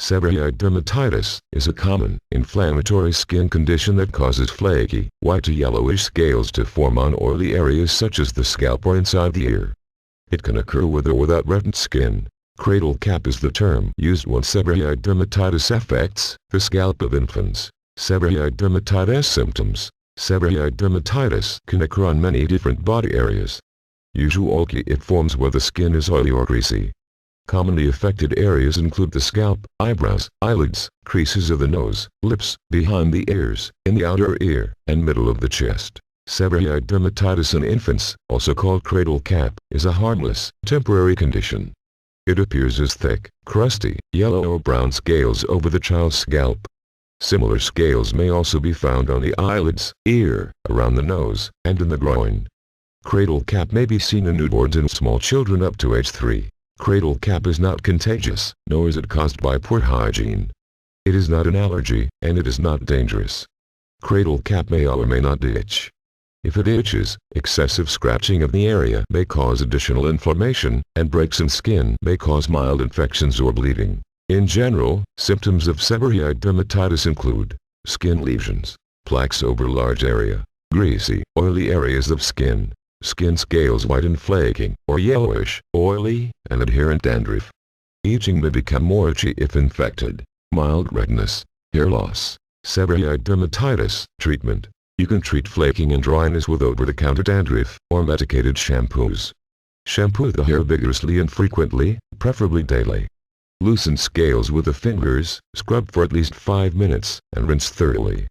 Seborrheic dermatitis is a common, inflammatory skin condition that causes flaky, white to yellowish scales to form on oily areas such as the scalp or inside the ear. It can occur with or without reddened skin. Cradle cap is the term used when seborrheic dermatitis affects the scalp of infants. Seborrheic dermatitis symptoms. Seborrheic dermatitis can occur on many different body areas. Usually it forms where the skin is oily or greasy. Commonly affected areas include the scalp, eyebrows, eyelids, creases of the nose, lips, behind the ears, in the outer ear, and middle of the chest. Seborrheic dermatitis in infants, also called cradle cap, is a harmless, temporary condition. It appears as thick, crusty, yellow or brown scales over the child's scalp. Similar scales may also be found on the eyelids, ear, around the nose, and in the groin. Cradle cap may be seen in newborns and small children up to age 3. Cradle cap is not contagious, nor is it caused by poor hygiene. It is not an allergy, and it is not dangerous. Cradle cap may or may not itch. If it itches, excessive scratching of the area may cause additional inflammation, and breaks in skin may cause mild infections or bleeding. In general, symptoms of seborrheic dermatitis include skin lesions, plaques over large area, greasy, oily areas of skin, skin scales white and flaking, or yellowish, oily, and adherent dandruff. Itching may become more itchy if infected. Mild redness, hair loss. Seborrheic dermatitis treatment. You can treat flaking and dryness with over-the-counter dandruff or medicated shampoos. Shampoo the hair vigorously and frequently, preferably daily. Loosen scales with the fingers, scrub for at least 5 minutes, and rinse thoroughly.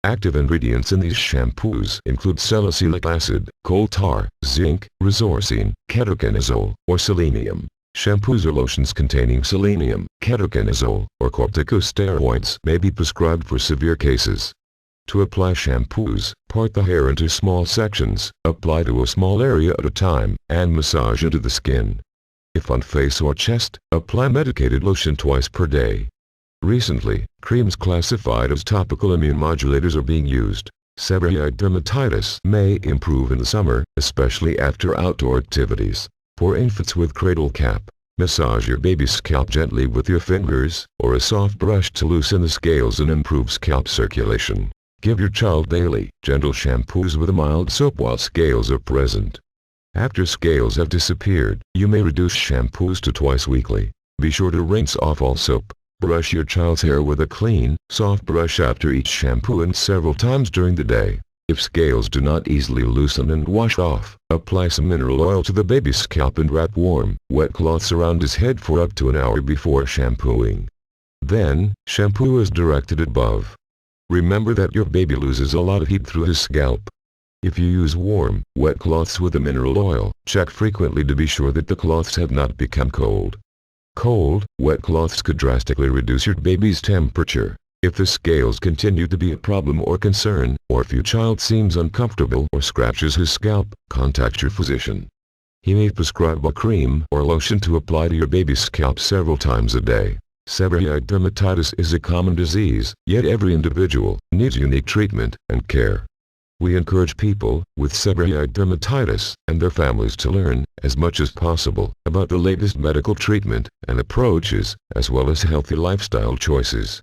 Active ingredients in these shampoos include salicylic acid, coal tar, zinc, resorcine, ketoconazole, or selenium. Shampoos or lotions containing selenium, ketoconazole, or corticosteroids may be prescribed for severe cases. To apply shampoos, part the hair into small sections, apply to a small area at a time, and massage into the skin. If on face or chest, apply medicated lotion twice per day. Recently, creams classified as topical immunomodulators are being used. Seborrheic dermatitis may improve in the summer, especially after outdoor activities. For infants with cradle cap, massage your baby's scalp gently with your fingers, or a soft brush to loosen the scales and improve scalp circulation. Give your child daily, gentle shampoos with a mild soap while scales are present. After scales have disappeared, you may reduce shampoos to twice weekly. Be sure to rinse off all soap. Brush your child's hair with a clean, soft brush after each shampoo and several times during the day. If scales do not easily loosen and wash off, apply some mineral oil to the baby's scalp and wrap warm, wet cloths around his head for up to an hour before shampooing. Then, shampoo as directed above. Remember that your baby loses a lot of heat through his scalp. If you use warm, wet cloths with the mineral oil, check frequently to be sure that the cloths have not become cold. Cold, wet cloths could drastically reduce your baby's temperature. If the scales continue to be a problem or concern, or if your child seems uncomfortable or scratches his scalp, contact your physician. He may prescribe a cream or lotion to apply to your baby's scalp several times a day. Seborrheic dermatitis is a common disease, yet every individual needs unique treatment and care. We encourage people with seborrheic dermatitis and their families to learn, as much as possible, about the latest medical treatment and approaches, as well as healthy lifestyle choices.